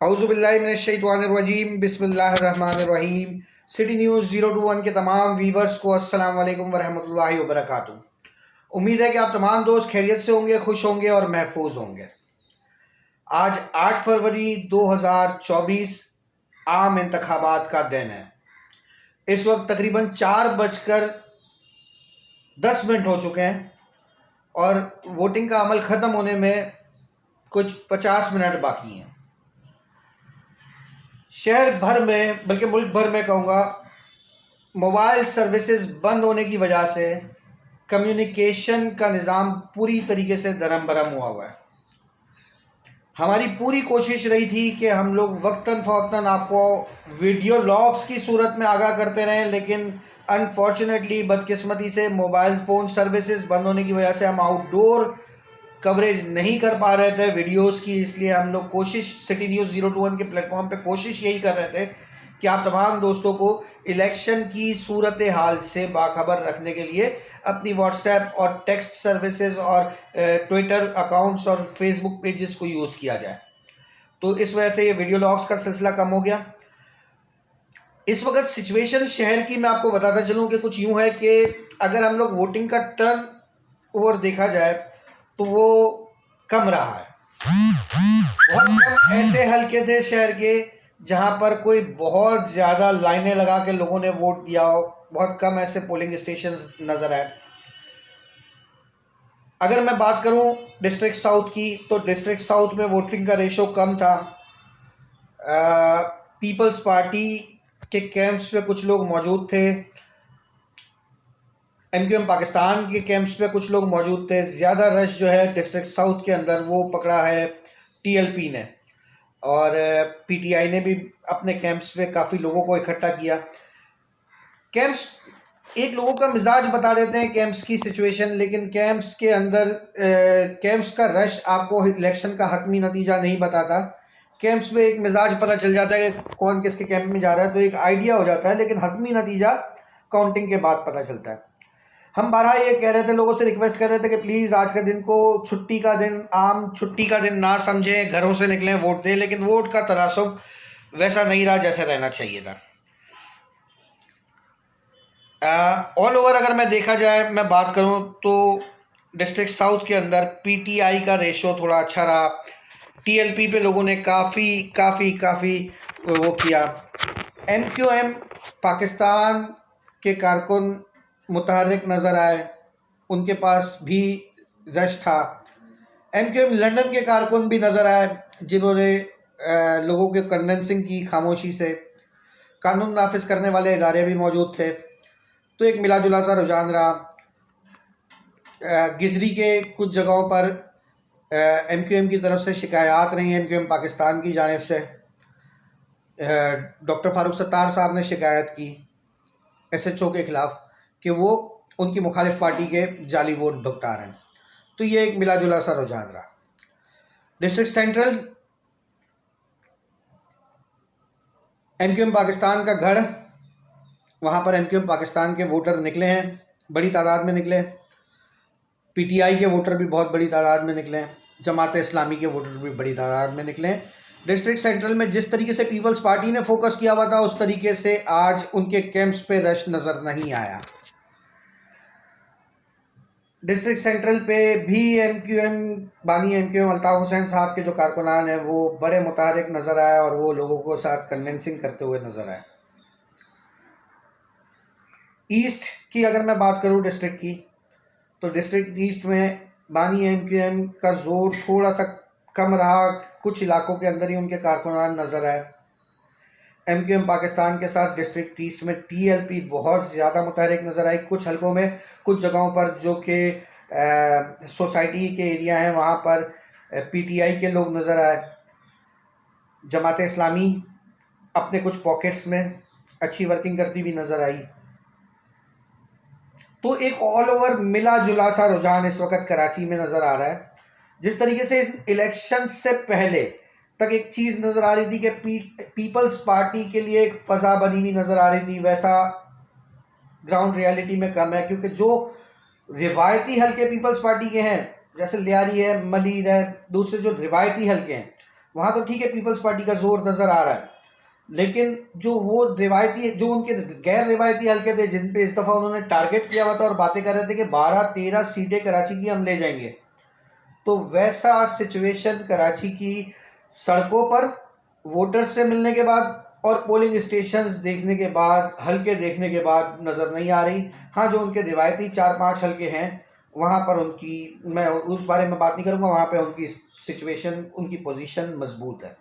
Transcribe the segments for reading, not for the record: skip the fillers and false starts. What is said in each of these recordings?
औज़ुबिल्लाहिमिनश्शैतानिर्रजीम बिस्मिल्लाहिर्रहमानिर्रहीम। City news 021 के तमाम वीवर्स को अस्सलाम वालेकुम वरहमतुल्लाहि वबरकातुहू। उम्मीद है कि आप तमाम दोस्त खैरियत से होंगे, खुश होंगे और महफूज होंगे। आज 8 फरवरी 2024 आम इंतखाबात का दिन है। इस वक्त तकरीबन 4:10 हो चुके हैं और वोटिंग का अमल ख़त्म होने में कुछ 50 मिनट बाकी हैं। शहर भर में, बल्कि मुल्क भर में कहूँगा, मोबाइल सर्विसेज बंद होने की वजह से कम्युनिकेशन का निज़ाम पूरी तरीके से दरम बरम हुआ है। हमारी पूरी कोशिश रही थी कि हम लोग वक्तन फ़वक्तन आपको वीडियो लॉग्स की सूरत में आगाह करते रहें, लेकिन अनफॉर्चुनेटली बदकिस्मती से मोबाइल फ़ोन सर्विसेज बंद होने की वजह से हम आउटडोर कवरेज नहीं कर पा रहे थे वीडियोस की। इसलिए हम लोग कोशिश सिटी न्यूज़ 021 के प्लेटफॉर्म पे कोशिश यही कर रहे थे कि आप तमाम दोस्तों को इलेक्शन की सूरत हाल से बाखबर रखने के लिए अपनी व्हाट्सएप और टेक्स्ट सर्विसेज और ट्विटर अकाउंट्स और फेसबुक पेजेस को यूज़ किया जाए। तो इस वजह से ये वीडियो लॉग्स का सिलसिला कम हो गया। इस वक्त सिचुएशन शहर की मैं आपको बताता चलूँ कि कुछ यूँ है कि अगर हम लोग वोटिंग का टर्न ओवर देखा जाए तो वो कम रहा है। बहुत कम ऐसे हलके थे शहर के जहां पर कोई बहुत ज़्यादा लाइनें लगा के लोगों ने वोट दिया हो। बहुत कम ऐसे पोलिंग स्टेशन नज़र आए। अगर मैं बात करूं डिस्ट्रिक्ट साउथ की, तो डिस्ट्रिक्ट साउथ में वोटिंग का रेशो कम था। पीपल्स पार्टी के कैंप्स पे कुछ लोग मौजूद थे, एमक्यूएम पाकिस्तान के कैंप्स पे कुछ लोग मौजूद थे। ज़्यादा रश जो है डिस्ट्रिक्ट साउथ के अंदर वो पकड़ा है टीएलपी ने, और पीटीआई ने भी अपने कैंप्स पे काफ़ी लोगों को इकट्ठा किया। कैंप्स एक लोगों का मिजाज बता देते हैं कैंप्स की सिचुएशन, लेकिन कैंप्स के अंदर कैंप्स का रश आपको इलेक्शन का हतमी नतीजा नहीं बताता। कैंप्स में एक मिजाज पता चल जाता है कि कौन किसके कैंप में जा रहा है, तो एक आइडिया हो जाता है, लेकिन हतमी नतीजा काउंटिंग के बाद पता चलता है। हम बारहा ये कह रहे थे, लोगों से रिक्वेस्ट कर रहे थे कि प्लीज़ आज के दिन को छुट्टी का दिन, आम छुट्टी का दिन ना समझें, घरों से निकलें, वोट दें। लेकिन वोट का तनासुब वैसा नहीं रहा जैसा रहना चाहिए था। ऑल ओवर अगर मैं देखा जाए, मैं बात करूं तो डिस्ट्रिक्ट साउथ के अंदर पीटीआई का रेशो थोड़ा अच्छा रहा। टीएलपी पे लोगों ने काफ़ी वो किया। एमक्यूएम पाकिस्तान के कारकुन मुतहर्रिक नज़र आए, उनके पास भी रश था। एमक्यूएम लंदन के कारकुन भी नज़र आए जिन्होंने लोगों के कन्विंसिंग की खामोशी से। कानून नाफिज करने वाले इदारे भी मौजूद थे, तो एक मिला जुला सा रुझान रहा। गिजरी के कुछ जगहों पर एमक्यूएम की तरफ से शिकायत रही, एमक्यूएम पाकिस्तान की जानिब से डॉक्टर फारूक सत्तार साहब ने शिकायत की एसएचओ के ख़िलाफ़ कि वो उनकी मुखालिफ पार्टी के जाली वोट भुगता रहे हैं। तो ये एक मिला जुला सा रुझान रहा। डिस्ट्रिक्ट सेंट्रल एमक्यूएम पाकिस्तान का गढ़, वहाँ पर एमक्यूएम पाकिस्तान के वोटर निकले हैं, बड़ी तादाद में निकले। पीटीआई के वोटर भी बहुत बड़ी तादाद में निकले। जमात इस्लामी के वोटर भी बड़ी तादाद में निकले। डिस्ट्रिक्ट सेंट्रल में जिस तरीके से पीपल्स पार्टी ने फोकस किया हुआ था, उस तरीके से आज उनके कैंप्स पे रश नज़र नहीं आया। डिस्ट्रिक्ट सेंट्रल पे भी एमक्यूएम बानी एमक्यूएम अल्ताफ़ हुसैन साहब के जो कारकुनान हैं वो बड़े मुतहर्रिक नज़र आए और वो लोगों को साथ कन्विंसिंग करते हुए नज़र आए। ईस्ट की अगर मैं बात करूं डिस्ट्रिक्ट की, तो डिस्ट्रिक्ट ईस्ट में बानी एमक्यूएम का जोर थोड़ा सा कम रहा। कुछ इलाकों के अंदर ही उनके कारकुनान नज़र आए। एमक्यूएम पाकिस्तान के साथ डिस्ट्रिक्ट ईस्ट में टीएलपी बहुत ज़्यादा मुतहर्रिक नज़र आई। कुछ हलकों में, कुछ जगहों पर जो कि सोसाइटी के एरिया हैं, वहाँ पर पीटीआई के लोग नज़र आए। जमात इस्लामी अपने कुछ पॉकेट्स में अच्छी वर्किंग करती हुई नज़र आई। तो एक ऑल ओवर मिला जुला सा रुझान इस वक्त कराची में नज़र आ रहा है। जिस तरीके से इलेक्शन से पहले तक एक चीज़ नज़र आ रही थी कि पीपल्स पार्टी के लिए एक फ़ज़ा बनी हुई नज़र आ रही थी, वैसा ग्राउंड रियलिटी में कम है। क्योंकि जो रिवायती हलके पीपल्स पार्टी के हैं, जैसे लियारी है, मलीर है, दूसरे जो रिवायती हलके हैं, वहाँ तो ठीक है पीपल्स पार्टी का जोर नज़र आ रहा है, लेकिन जो वो रिवायती, जो उनके गैर रिवायती हल्के थे जिन पे इस दफ़ा उन्होंने टारगेट किया हुआ था और बातें कर रहे थे कि 12-13 सीटें कराची की हम ले जाएंगे, तो वैसा सिचुएशन कराची की सड़कों पर वोटर्स से मिलने के बाद और पोलिंग स्टेशंस देखने के बाद, हल्के देखने के बाद नज़र नहीं आ रही। हाँ, जो उनके रिवायती 4-5 हल्के हैं वहाँ पर उनकी, मैं उस बारे में बात नहीं करूँगा, वहाँ पे उनकी सिचुएशन, उनकी पोजीशन मजबूत है।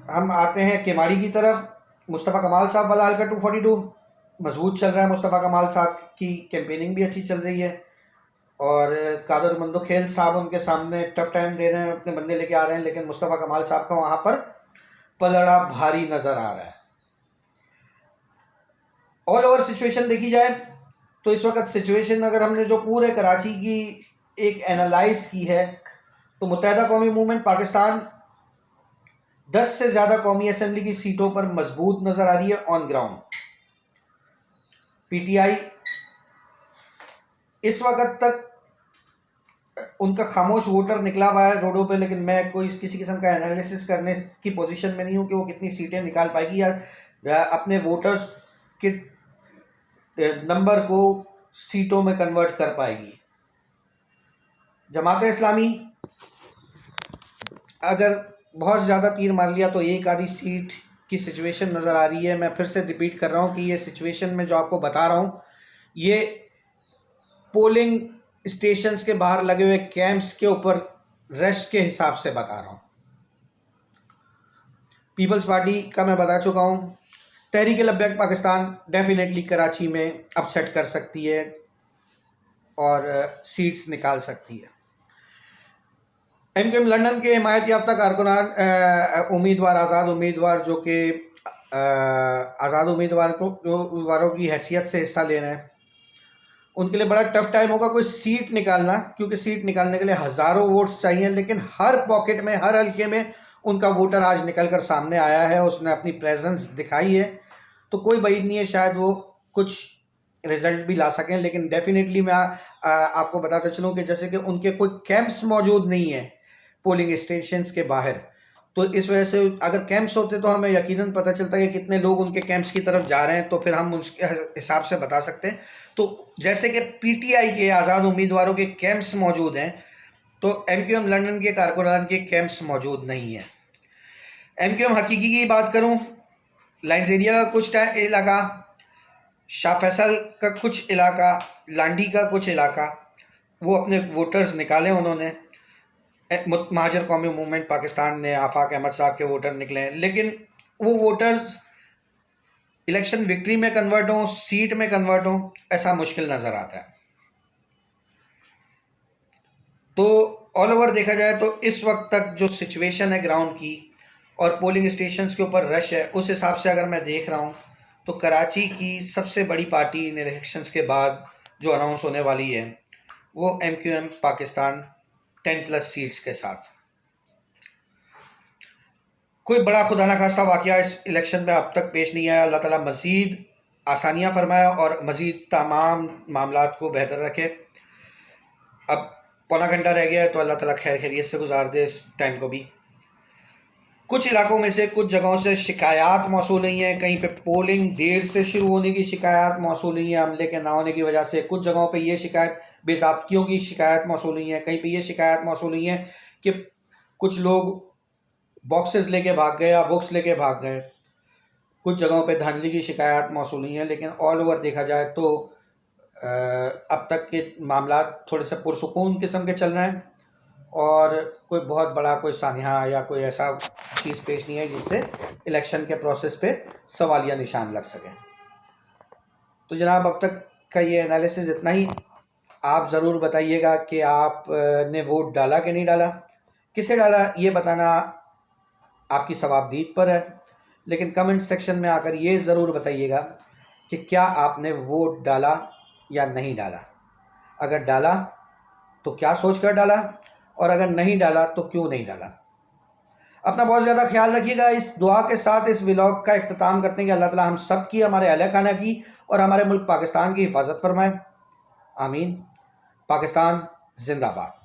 हम आते हैं केमाड़ी की तरफ। मुस्तफ़ा कमाल साहब वाला हल्का 242 मजबूत चल रहा है। मुस्तफ़ा कमाल साहब की कैंपेनिंग भी अच्छी चल रही है और कादर मंदोखेल साहब उनके सामने टफ टाइम दे रहे हैं, अपने बंदे लेके आ रहे हैं, लेकिन मुस्तफ़ा कमाल साहब का वहाँ पर पलड़ा भारी नज़र आ रहा है। ऑल ओवर सिचुएशन देखी जाए तो इस वक्त सिचुएशन अगर हमने जो पूरे कराची की एक एनालाइज की है तो मुत्तहिदा कौमी मूवमेंट पाकिस्तान 10 से ज़्यादा कौमी असेंबली की सीटों पर मजबूत नज़र आ रही है ऑन ग्राउंड। पीटीआई इस वक्त तक उनका खामोश वोटर निकला हुआ है रोडों पे, लेकिन मैं कोई किसी किस्म का एनालिसिस करने की पोजीशन में नहीं हूँ कि वो कितनी सीटें निकाल पाएगी या अपने वोटर्स के नंबर को सीटों में कन्वर्ट कर पाएगी। जमात इस्लामी अगर बहुत ज़्यादा तीर मार लिया तो एक आधी सीट की सिचुएशन नज़र आ रही है। मैं फिर से रिपीट कर रहा हूँ कि ये सिचुएशन में जो आपको बता रहा हूँ ये पोलिंग स्टेशंस के बाहर लगे हुए कैंप्स के ऊपर रश के हिसाब से बता रहा हूँ। पीपल्स पार्टी का मैं बता चुका हूँ। तहरीक लब्बैक पाकिस्तान डेफिनेटली कराची में अपसेट कर सकती है और सीट्स निकाल सकती है। एमक्यूएम लंदन के हिमायत याफ्ता कारकुनान उम्मीदवार, आज़ाद उम्मीदवार जो कि आज़ाद उम्मीदवारों की हैसियत से हिस्सा ले रहे हैं, उनके लिए बड़ा टफ टाइम होगा कोई सीट निकालना, क्योंकि सीट निकालने के लिए हज़ारों वोट्स चाहिए, लेकिन हर पॉकेट में, हर हल्के में उनका वोटर आज निकल कर सामने आया है, उसने अपनी प्रेजेंस दिखाई है। तो कोई बात नहीं है शायद वो कुछ रिजल्ट भी ला सकें, लेकिन डेफिनेटली मैं आपको बताता चलूँ कि जैसे कि उनके कोई कैंप्स मौजूद नहीं है पोलिंग स्टेशंस के बाहर, तो इस वजह से अगर कैंप्स होते तो हमें यकीनन पता चलता है कि कितने लोग उनके कैंप्स की तरफ जा रहे हैं, तो फिर हम उसके हिसाब से बता सकते हैं। तो जैसे कि पीटीआई के आज़ाद उम्मीदवारों के कैंप्स मौजूद हैं, तो एमक्यूएम लंदन के कारकुनान के कैंप्स मौजूद नहीं हैं। एमक्यूएम हकीकी की बात करूं, लाइन्स एरिया का कुछ इलाका, शाह फैसल का कुछ इलाका, लांडी का कुछ इलाका, वो अपने वोटर्स निकाले उन्होंने। महाजर कौमी मूवमेंट पाकिस्तान ने आफाक अहमद साहब के वोटर निकले हैं, लेकिन वो वोटर्स इलेक्शन विक्ट्री में कन्वर्ट हों, सीट में कन्वर्ट हों, ऐसा मुश्किल नज़र आता है। तो ऑल ओवर देखा जाए तो इस वक्त तक जो सिचुएशन है ग्राउंड की और पोलिंग स्टेशंस के ऊपर रश है, उस हिसाब से अगर मैं देख रहा हूँ तो कराची की सबसे बड़ी पार्टी इन इलेक्शंस के बाद जो अनाउंस होने वाली है वो एमक्यूएम पाकिस्तान 10+ सीट्स के साथ। कोई बड़ा खुदा न खास्ता वाक़या इस इलेक्शन में अब तक पेश नहीं आया। अल्लाह ताला मज़ीद आसानियाँ फरमाए और मज़ीद तमाम मामलात को बेहतर रखे। अब पौना घंटा रह गया है, तो अल्लाह ताला खैर खैरियत से गुजार दे इस टाइम को भी। कुछ इलाकों में से, कुछ जगहों से शिकायत मौसूल हुई हैं। कहीं पे पोलिंग देर से शुरू होने की शिकायत मौसूल हुई है अमले के ना होने की वजह से। कुछ जगहों पे ये शिकायत बेज़ाब्तियों की शिकायत मौसूल हुई है। कहीं पे ये शिकायत मौसूल हुई है कि कुछ लोग बॉक्सेस लेके भाग गए या बुक्स लेके भाग गए। कुछ जगहों पे धांधली की शिकायत मौसूल हुई है, लेकिन ऑल ओवर देखा जाए तो अब तक के मामला थोड़े से पुरसुकून किस्म के चल रहे हैं और कोई बहुत बड़ा कोई सानिहा या कोई ऐसा चीज़ पेश नहीं है जिससे इलेक्शन के प्रोसेस पे सवालिया निशान लग सके। तो जनाब, अब तक का ये एनालिसिस इतना ही। आप ज़रूर बताइएगा कि आप ने वोट डाला कि नहीं डाला, किसे डाला ये बताना आपकी सवाबदीद पर है, लेकिन कमेंट सेक्शन में आकर ये ज़रूर बताइएगा कि क्या आपने वोट डाला या नहीं डाला। अगर डाला तो क्या सोच कर डाला, और अगर नहीं डाला तो क्यों नहीं डाला। अपना बहुत ज़्यादा ख्याल रखिएगा। इस दुआ के साथ इस व्लॉग का इख्तिताम करते हैं कि अल्लाह ताला हम सब की, हमारे अहले खाना की और हमारे मुल्क पाकिस्तान की हिफाजत फरमाए। आमीन। पाकिस्तान जिंदाबाद।